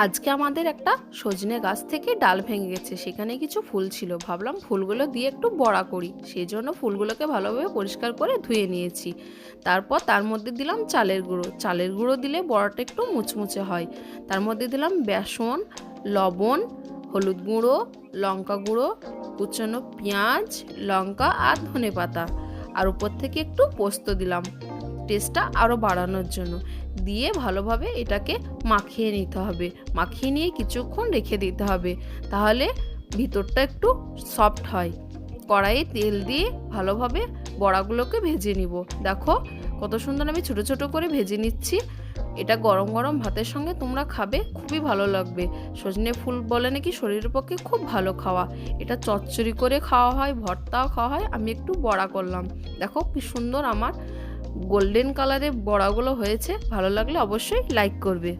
আজকে আমাদের একটা সজনে গাছ থেকে ডাল ভেঙে গেছে, সেখানে কিছু ফুল ছিল। ভাবলাম ফুলগুলো দিয়ে একটু বড়া করি, সেই জন্য ফুলগুলোকে ভালোভাবে পরিষ্কার করে ধুয়ে নিয়েছি। তারপর তার মধ্যে দিলাম চালের গুঁড়ো। চালের গুঁড়ো দিলে বড়াটা একটু মুচমুচে হয়। তার মধ্যে দিলাম বেসন, লবণ, হলুদ গুঁড়ো, লঙ্কা গুঁড়ো, কুচানো পেঁয়াজ, লঙ্কা আর ধনেপাতা, আর উপর থেকে একটু পোস্ত দিলাম টেস্টটা আরও বাড়ানোর জন্য। দিয়ে ভালোভাবে এটাকে মাখিয়ে নিতে হবে। মাখিয়ে নিয়ে কিছুক্ষণ রেখে দিতে হবে, তাহলে ভিতরটা একটু সফট হয়। কড়াইয়ে তেল দিয়ে ভালোভাবে বড়াগুলোকে ভেজে নিব। দেখো কত সুন্দর আমি ছোট ছোট করে ভেজে নিচ্ছি। এটা গরম গরম ভাতের সঙ্গে তোমরা খাবে, খুবই ভালো লাগবে। সজনে ফুল বলে নাকি শরীরের পক্ষে খুব ভালো খাওয়া। এটা চচ্চড়ি করে খাওয়া হয়, ভর্তাও খাওয়া হয়। আমি একটু বড়া করলাম। দেখো কি সুন্দর আমার গোল্ডেন কালারের বড়াগুলো হয়েছে। ভালো লাগলে অবশ্যই লাইক করবে।